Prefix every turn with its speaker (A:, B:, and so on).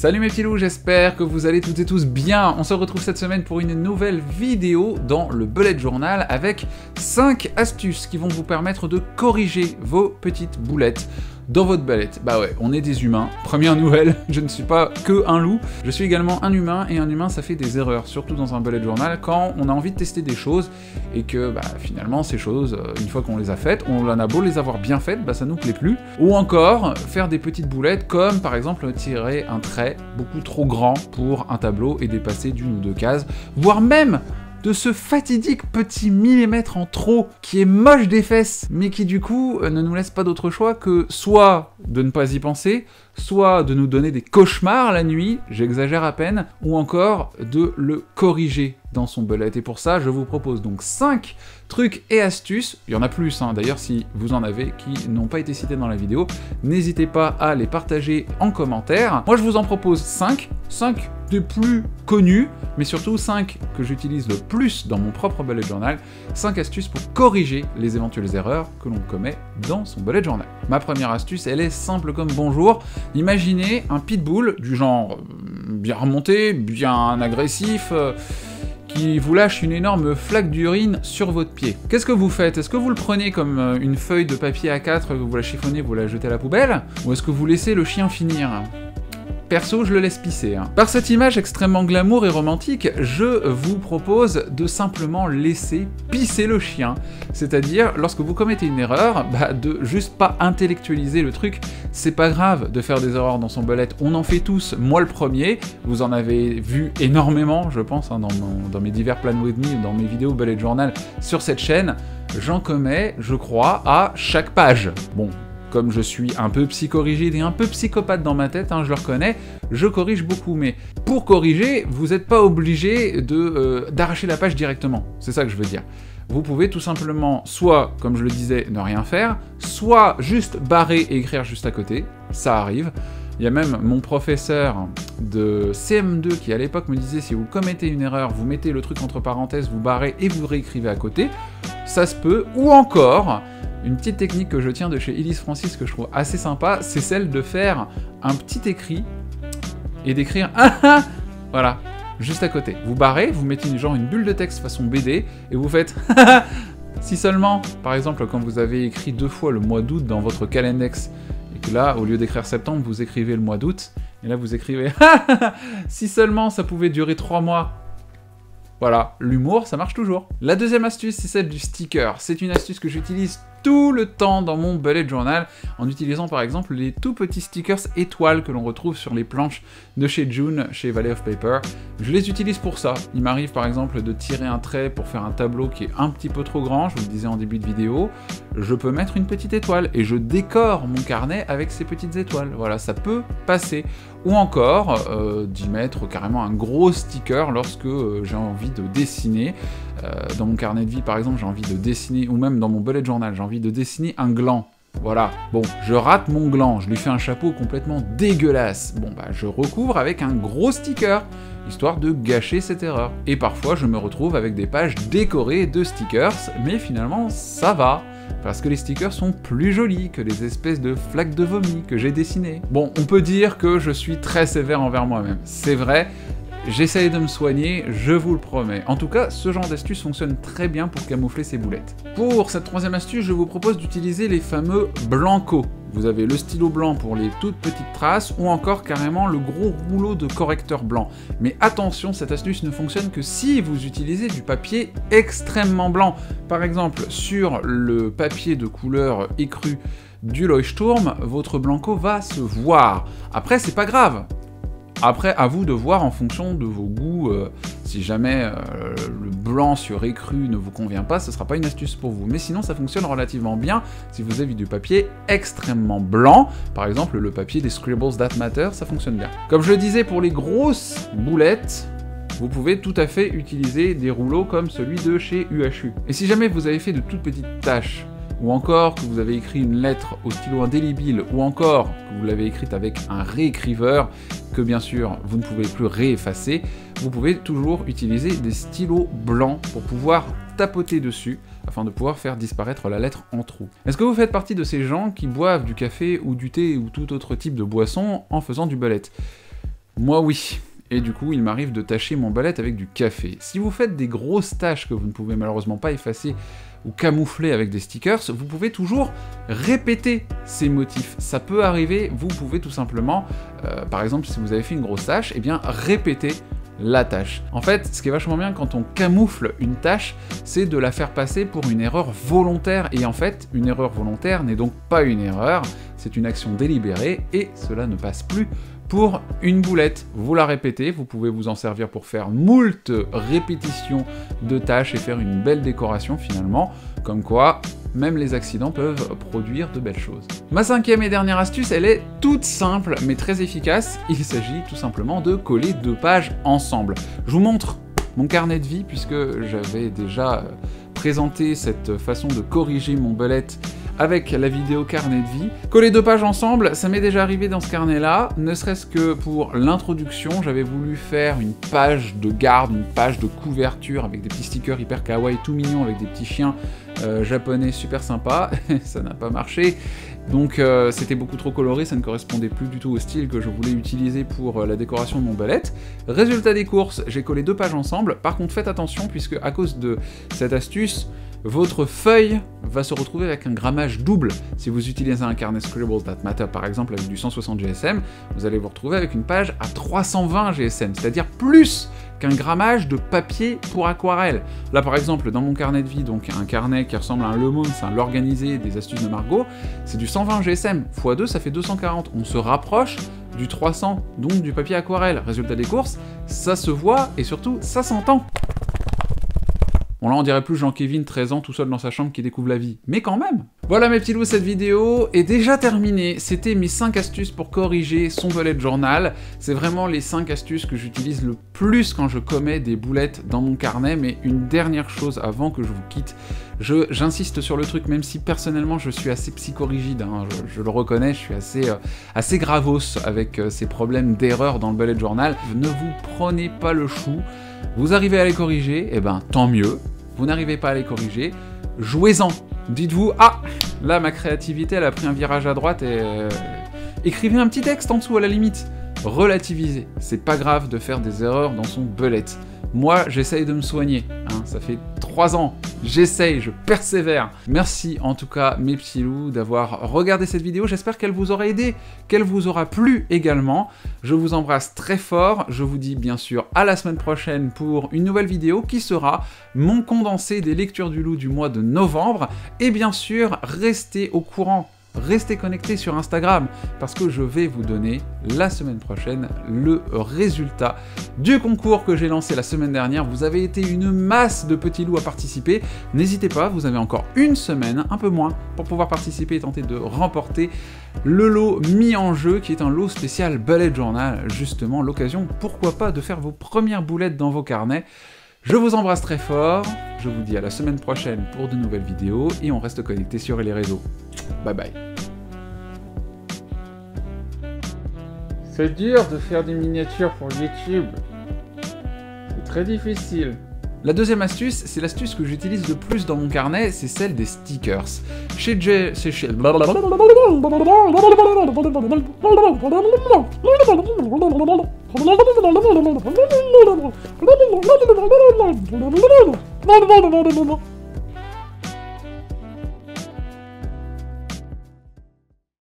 A: Salut mes petits loups, j'espère que vous allez toutes et tous bien. On se retrouve cette semaine pour une nouvelle vidéo dans le Bullet Journal avec 5 astuces qui vont vous permettre de corriger vos petites boulettes dans votre belette. Bah ouais, on est des humains. Première nouvelle, je ne suis pas que un loup, je suis également un humain, et un humain ça fait des erreurs, surtout dans un bullet journal, quand on a envie de tester des choses, et que finalement ces choses, une fois qu'on les a faites, on en a beau les avoir bien faites, ça nous plaît plus. Ou encore, faire des petites boulettes, comme par exemple tirer un trait beaucoup trop grand pour un tableau et dépasser d'une ou deux cases, voire même de ce fatidique petit millimètre en trop qui est moche des fesses, mais qui du coup ne nous laisse pas d'autre choix que soit de ne pas y penser, soit de nous donner des cauchemars la nuit, j'exagère à peine, ou encore de le corriger dans son bullet. Et pour ça, je vous propose donc 5 trucs et astuces, il y en a plus d'ailleurs si vous en avez qui n'ont pas été cités dans la vidéo, n'hésitez pas à les partager en commentaire. Moi je vous en propose 5 des plus connus, mais surtout 5 que j'utilise le plus dans mon propre bullet journal, 5 astuces pour corriger les éventuelles erreurs que l'on commet dans son bullet journal. Ma première astuce, elle est simple comme bonjour. Imaginez un pitbull du genre bien remonté, bien agressif, qui vous lâche une énorme flaque d'urine sur votre pied. Qu'est-ce que vous faites? Est-ce que vous le prenez comme une feuille de papier A4, que vous la chiffonnez, vous la jetez à la poubelle? Ou est-ce que vous laissez le chien finir? Perso, je le laisse pisser. Par cette image extrêmement glamour et romantique, je vous propose de simplement laisser pisser le chien. C'est-à-dire, lorsque vous commettez une erreur, de juste pas intellectualiser le truc. C'est pas grave de faire des erreurs dans son bullet, on en fait tous, moi le premier. Vous en avez vu énormément, je pense, dans mes divers plans with me, dans mes vidéos bullet journal sur cette chaîne. J'en commets, je crois, à chaque page. Bon. Comme je suis un peu psychorigide et un peu psychopathe dans ma tête, je le reconnais, je corrige beaucoup. Mais pour corriger, vous n'êtes pas obligé d'arracher la page directement. C'est ça que je veux dire. Vous pouvez tout simplement, soit, comme je le disais, ne rien faire, soit juste barrer et écrire juste à côté. Ça arrive. Il y a même mon professeur de CM2 qui à l'époque me disait si vous commettez une erreur, vous mettez le truc entre parenthèses, vous barrez et vous réécrivez à côté. Ça se peut. Ou encore, une petite technique que je tiens de chez Elise Francis que je trouve assez sympa, c'est celle de faire un petit écrit et d'écrire « voilà, juste à côté. Vous barrez, vous mettez une bulle de texte façon BD et vous faites « si seulement ». Par exemple, quand vous avez écrit 2 fois le mois d'août dans votre calendex et que là, au lieu d'écrire septembre, vous écrivez le mois d'août et là vous écrivez « si seulement ça pouvait durer 3 mois ». Voilà, l'humour, ça marche toujours. La deuxième astuce, c'est celle du sticker. C'est une astuce que j'utilise tout le temps dans mon bullet journal, en utilisant par exemple les tout petits stickers étoiles que l'on retrouve sur les planches de chez June, chez Valley of Paper. Je les utilise pour ça. Il m'arrive par exemple de tirer un trait pour faire un tableau qui est un petit peu trop grand, je vous le disais en début de vidéo, je peux mettre une petite étoile et je décore mon carnet avec ces petites étoiles. Voilà, ça peut passer. Ou encore, d'y mettre carrément un gros sticker lorsque j'ai envie de dessiner. Dans mon carnet de vie, par exemple, j'ai envie de dessiner, ou même dans mon bullet journal, j'ai envie de dessiner un gland. Voilà, bon, je rate mon gland, je lui fais un chapeau complètement dégueulasse. Bon, je recouvre avec un gros sticker, histoire de gâcher cette erreur. Et parfois, je me retrouve avec des pages décorées de stickers, mais finalement, ça va. Parce que les stickers sont plus jolis que les espèces de flaques de vomi que j'ai dessinées. Bon, on peut dire que je suis très sévère envers moi-même, c'est vrai, j'essaye de me soigner, je vous le promets. En tout cas, ce genre d'astuce fonctionne très bien pour camoufler ces boulettes. Pour cette troisième astuce, je vous propose d'utiliser les fameux blancos. Vous avez le stylo blanc pour les toutes petites traces, ou encore carrément le gros rouleau de correcteur blanc. Mais attention, cette astuce ne fonctionne que si vous utilisez du papier extrêmement blanc. Par exemple, sur le papier de couleur écrue du Leuchtturm, votre blanco va se voir. Après, c'est pas grave. Après, à vous de voir en fonction de vos goûts, si jamais le blanc sur écru ne vous convient pas, ce sera pas une astuce pour vous. Mais sinon, ça fonctionne relativement bien si vous avez du papier extrêmement blanc. Par exemple, le papier des Scribbles That Matter, ça fonctionne bien. Comme je le disais, pour les grosses boulettes, vous pouvez tout à fait utiliser des rouleaux comme celui de chez UHU. Et si jamais vous avez fait de toutes petites taches, ou encore que vous avez écrit une lettre au stylo indélébile, ou encore que vous l'avez écrite avec un réécriveur, que bien sûr vous ne pouvez plus réeffacer, vous pouvez toujours utiliser des stylos blancs pour pouvoir tapoter dessus, afin de pouvoir faire disparaître la lettre en trous. Est-ce que vous faites partie de ces gens qui boivent du café ou du thé ou tout autre type de boisson en faisant du bullet ? Moi oui. Et du coup, il m'arrive de tacher mon ballet avec du café. Si vous faites des grosses taches que vous ne pouvez malheureusement pas effacer ou camoufler avec des stickers, vous pouvez toujours répéter ces motifs. Ça peut arriver, vous pouvez tout simplement, par exemple, si vous avez fait une grosse tache, eh bien, répéter la tâche. En fait, ce qui est vachement bien quand on camoufle une tâche, c'est de la faire passer pour une erreur volontaire. Et en fait, une erreur volontaire n'est donc pas une erreur, c'est une action délibérée et cela ne passe plus pour une boulette. Vous la répétez, vous pouvez vous en servir pour faire moult répétitions de tâches et faire une belle décoration finalement, comme quoi même les accidents peuvent produire de belles choses. Ma cinquième et dernière astuce, elle est toute simple mais très efficace. Il s'agit tout simplement de coller 2 pages ensemble. Je vous montre mon carnet de vie puisque j'avais déjà présenté cette façon de corriger mon bullet avec la vidéo carnet de vie. Coller 2 pages ensemble, ça m'est déjà arrivé dans ce carnet-là, ne serait-ce que pour l'introduction, j'avais voulu faire une page de garde, une page de couverture avec des petits stickers hyper kawaii, tout mignons, avec des petits chiens japonais super sympas, ça n'a pas marché. Donc c'était beaucoup trop coloré, ça ne correspondait plus du tout au style que je voulais utiliser pour la décoration de mon bullet. Résultat des courses, j'ai collé 2 pages ensemble, par contre faites attention puisque à cause de cette astuce, votre feuille va se retrouver avec un grammage double. Si vous utilisez un carnet Scribble That Matter par exemple avec du 160 GSM, vous allez vous retrouver avec une page à 320 GSM, c'est-à-dire plus qu'un grammage de papier pour aquarelle. Là par exemple, dans mon carnet de vie, donc un carnet qui ressemble à un Le Monde, c'est un L'Organisé des astuces de Margot, c'est du 120 GSM, x2 ça fait 240, on se rapproche du 300, donc du papier aquarelle. Résultat des courses, ça se voit et surtout ça s'entend. Bon là on dirait plus Jean-Kévin, 13 ans, tout seul dans sa chambre qui découvre la vie. Mais quand même. Voilà mes petits loups, cette vidéo est déjà terminée. C'était mes 5 astuces pour corriger son bullet journal. C'est vraiment les 5 astuces que j'utilise le plus quand je commets des boulettes dans mon carnet. Mais une dernière chose avant que je vous quitte, j'insiste sur le truc, même si personnellement je suis assez psychorigide, hein, je le reconnais, je suis assez gravos avec ces problèmes d'erreur dans le bullet journal. Ne vous prenez pas le chou. Vous arrivez à les corriger, eh ben tant mieux. Vous n'arrivez pas à les corriger, jouez-en. Dites-vous, ah, là ma créativité elle a pris un virage à droite et écrivez un petit texte en dessous à la limite. Relativisez, c'est pas grave de faire des erreurs dans son bullet. Moi, j'essaye de me soigner, hein, ça fait 3 ans, j'essaye, je persévère. Merci en tout cas, mes petits loups, d'avoir regardé cette vidéo, j'espère qu'elle vous aura aidé, qu'elle vous aura plu également. Je vous embrasse très fort, je vous dis bien sûr à la semaine prochaine pour une nouvelle vidéo qui sera mon condensé des lectures du loup du mois de novembre, et bien sûr, restez au courant. Restez connectés sur Instagram parce que je vais vous donner la semaine prochaine le résultat du concours que j'ai lancé la semaine dernière. Vous avez été une masse de petits loups à participer. N'hésitez pas, vous avez encore une semaine, un peu moins, pour pouvoir participer et tenter de remporter le lot mis en jeu qui est un lot spécial Bullet Journal. Justement, l'occasion, pourquoi pas, de faire vos premières boulettes dans vos carnets. Je vous embrasse très fort, je vous dis à la semaine prochaine pour de nouvelles vidéos et on reste connectés sur les réseaux. Bye bye.
B: C'est dur de faire des miniatures pour YouTube. C'est très difficile.
A: La deuxième astuce, c'est l'astuce que j'utilise le plus dans mon carnet, c'est celle des stickers. Chez Jay, c'est chez...